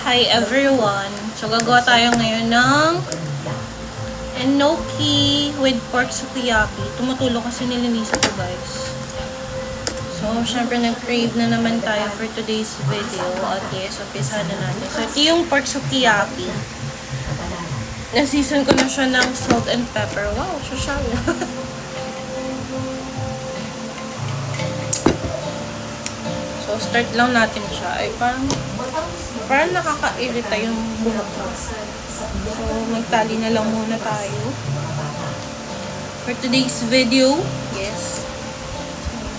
Hi everyone! So gagawa tayo ngayon ng enoki with pork sukiyaki. Tumutulong kasi nilinisan ko guys. So syempre nag-crave na naman tayo for today's video. At yes, umpisahan na natin. So ito yung pork sukiyaki. Na-season ko na siya ng salt and pepper. Wow, social. So start lang natin siya. Ay parang nakakairita yung buhok ko. So, magtali na lang muna tayo. For today's video, yes.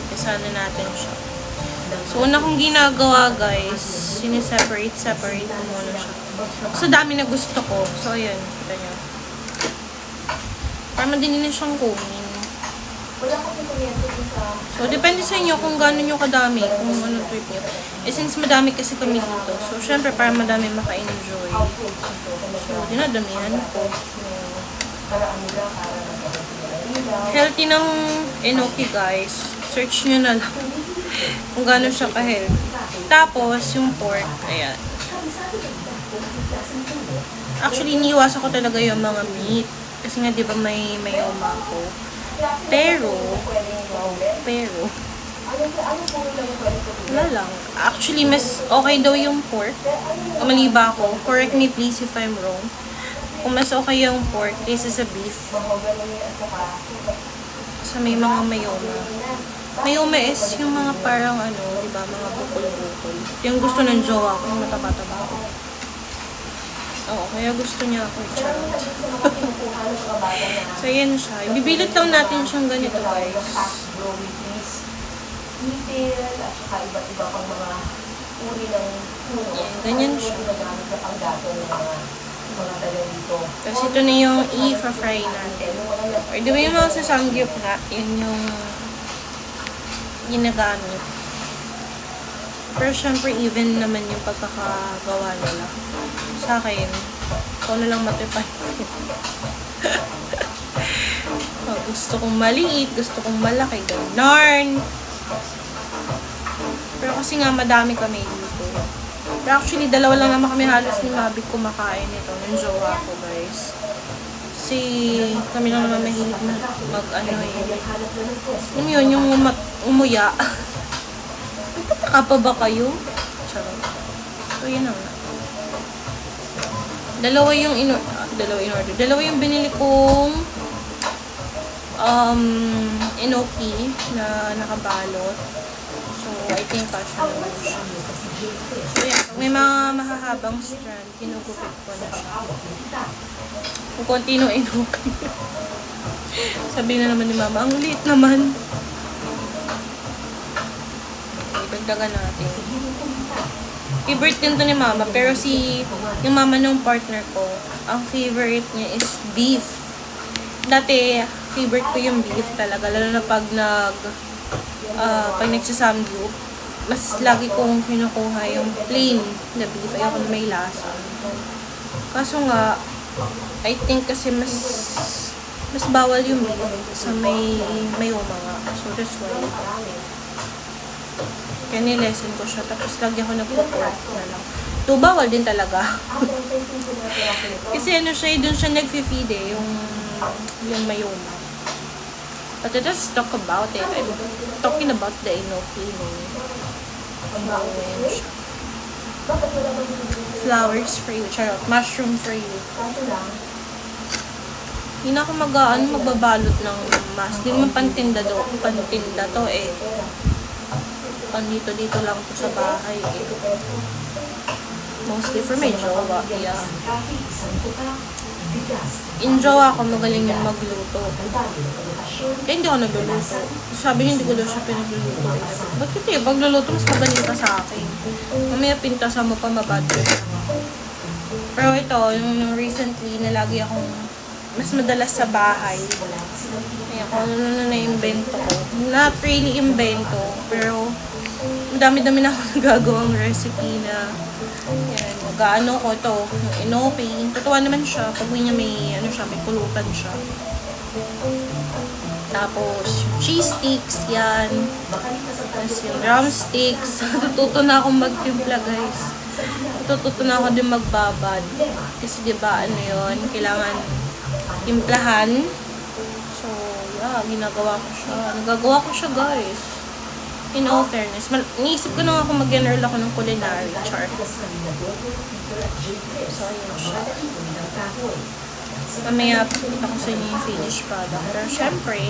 Umpisa na natin siya. So, una kong ginagawa, guys, siniseparate ko muna siya. So, dami na gusto ko. So, ayan, kita nyo. Para madali na siyang kunin. So, depende sa inyo kung gano'n nyo kadami, kung ano trip nyo. Eh, since madami kasi kami dito, so, syempre, para madami maka-enjoy. So, dinadamihan ko. Healthy ng enoki, guys. Search nyo na lang kung gano'n siya ka-healthy. Tapos, yung pork, ayan. Actually, iniiwasan ko talaga yung mga meat. Kasi nga, di ba, may mayoma ko. Pero, wala lang. Actually, mas okay daw yung pork. Mali ba ako? Correct me please if I'm wrong. Kung mas okay yung pork kaysa sa beef. Sa may mga mayoma. Mayoma is yung mga parang ano, diba, mga bukol-bukol. Yung gusto ng jowa ko, yung mataba-taba ako. Oo, kaya gusto niya ako i-charot. So, yan siya. Ibibilot lang natin siyang ganito, guys. Yan, ganyan siya. Tapos ito na yung i-fry natin. Or di ba yung mga sa samgyup nga, yun yung ginagamit. Pero syempre, even naman yung pagkakagawa nila. Sa akin, ito na lang matipay. Gusto kong maliit, gusto kong malaki, ganon. Pero kasi nga, madami kami dito. Pero actually, dalawa lang naman kami halos ni Mabi kumakain ito, ng jowa ko, guys. Kasi kami lang naman mahilig mag-ano eh. Yun, yung umuya. Nagtataka pa ba kayo? Charot. So, yun na nga. Dalawa yung binili kong enoki na nakabalot. So, I think kasha naman siya. So, yan. May mga mahahabang strand. Kinugupit ko na siya. Kung konti no enoki. Sabi na naman ni Mama, ang liit naman. Dagdagan natin. Favorite din to ni Mama, pero yung mama ng partner ko, ang favorite niya is beef. Dati, favorite ko yung beef talaga, lalo na pag nagsasamgyup, mas lagi kong kinukuha yung plain na beef, ayoko na may lasa. Kaso nga, I think kasi mas bawal yung beef sa may umanga. So that's why. Kaya nilesen ko siya. Tapos lagi ako nagpo-pork na lang. So, bawal din talaga. Kasi ano siya, dun siya nag-feed eh, yung mayoma. But let us talk about it. I'm talking about the enoki. Flowers for you. Charot. Mushroom for you. Hindi na ako magbabalot ng mas. Hindi naman pantinda to eh. Dito lang to sa bahay eh. Mostly for my jowa. Yeah. In jowa ako, magaling yung magluto. Kaya hindi ako nagluluto. Sabi niya, hindi ko daw siya pinagluluto. Ba't kasi pagluluto, mas magaling ka sa akin. Mamaya pintasan mo pa, mabadyo. Pero ito, yung recently, na lagi akong mas madalas sa bahay. Kaya kung ano na na-invento ko. Not really invento, pero dami-dami na ako nagagawang recipe na yan, mag-ano ko ito, yung enoki. Totoo naman siya, pag niya may pulutan siya. Tapos, cheese sticks, yan. Tapos yung drumsticks. Natututo na akong magtimpla, guys. Natututo na ako din magbabad. Kasi diba, ano yun, kailangan timplahan. So, yeah, ginagawa ko siya. Nagagawa ko siya, guys. In all fairness. Iniisip ko na ako mag-enroll ako ng culinary chart. So, ayun siya. Mamaya, pakita ko sa inyo yung finished product. Pero, syempre,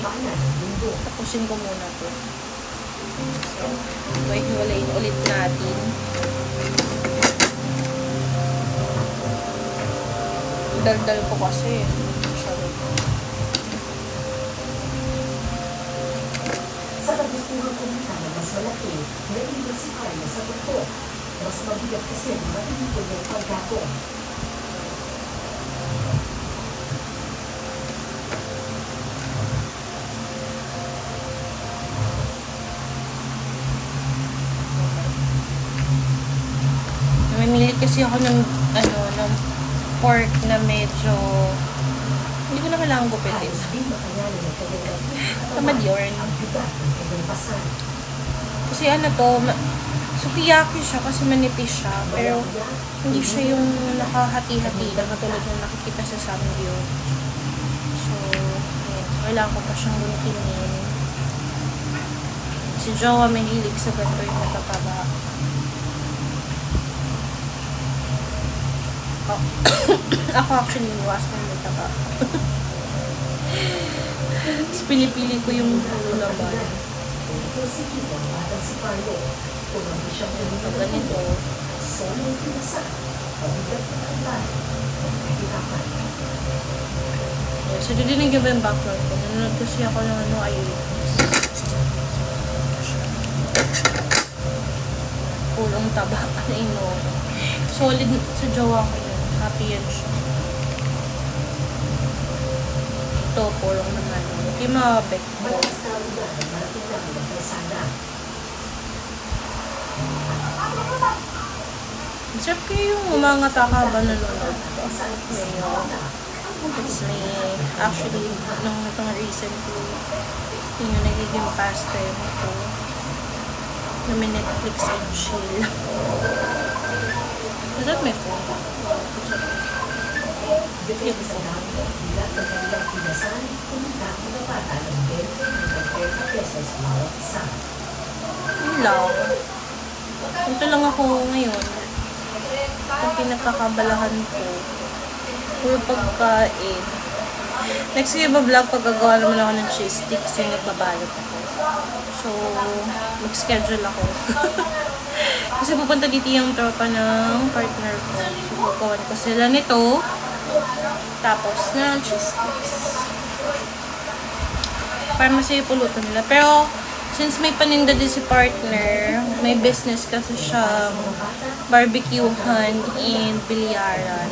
tapusin ko muna to. So, hiwalayin ulit natin. Daldal ko kasi. Sa pagbutuhan ko ng mas malaki, naiiwan si Carla sa buto. Mas mabigat kasi matinikod ng paggatong. Namimili kasi ako ng ng pork na medyo hindi ko na kailangan gupitin. Tamad yun. Kasi ano to, sukiyaki siya kasi manipis siya. Pero hindi siya yung nakahati-hati na katulad ng nakikita sa Samgyup. So, ayan. So, kailangan ko pa siyang guntinin. Si Jowa may hilig sa ganito yung natataba. Oh. Ako actually iwas ng mataba. Tapos pili-pili ko yung puro laman. So, ganito. Yeah, so, didinig ba yung background ko? Nanonood kasi ako ng ayun. Pulong taba. Ano ino? Solid sa jowa ko yun. Happy yan siya. Ito, pulong naman. Hindi mabek ko. Masarap kayo yung umangat akaba na nunod. It's may, actually, nung itong recently, yun yung nagiging pastime ko. Na may Netflix and chill. Is that my phone? Yun lang. Ito lang ako ngayon. Ito pinagkakabalahan ko. Puro pagkain. Next yung vlog, paggagawa naman ako ng cheese sticks yung nagbabalot ako. So, mag-schedule ako. Kasi pupunta dito yung tropa ng partner ko. So, kukuhan ko sila nito. Tapos na cheese sticks. Para masaya pulutan nila. Pero, since may paninda din si partner, may business kasi siya barbecuehan and bilyaran.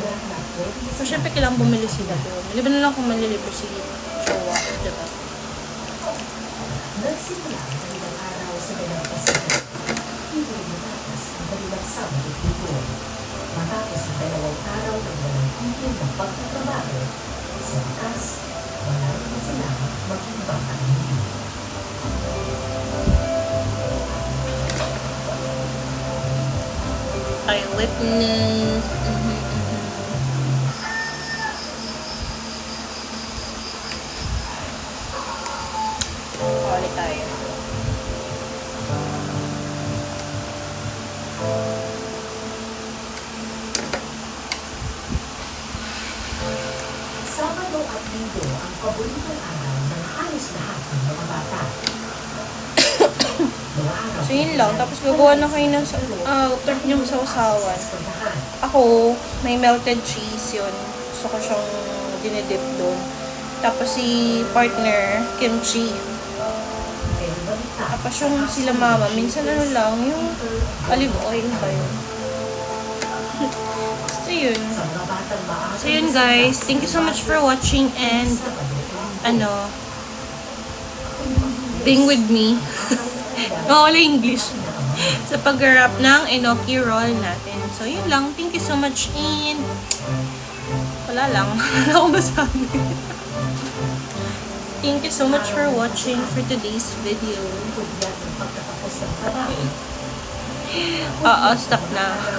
So, syempre kailangan bumili sila doon. Maliban na lang kung malilibre si Jowa. Diba? Nagsimula ang kanilang araw sa Dalampasigan. Hindi lumatas ang kanilang Sabado at Linggo. Matapos ang 2 araw ng walang tigil ng pagtatrabaho, sa wakas, wala naman sila mag-ibang pamilya. Eyewitness. Ulit tayo. Sabado at Linggo ang paboritong araw ng halos lahat ng mga bata. So, yun lang. Tapos, gagawa na kayo ng turp niyong sausawan. Ako, may melted cheese yun. Gusto ko siyang dinidip doon. Tapos, si partner, kimchi. Tapos, yung sila mama, minsan ano lang, yung olive oil ba yun? So, yun. So, yun guys. Thank you so much for watching and, being with me. Wala English. Sa pag-wrap ng enoki roll natin. So, yun lang. Thank you so much and wala lang. Wala akong masabi. thank you so much for watching for today's video. Tungkol yan ng pagtatapos ng trabaho. Oo, stop na.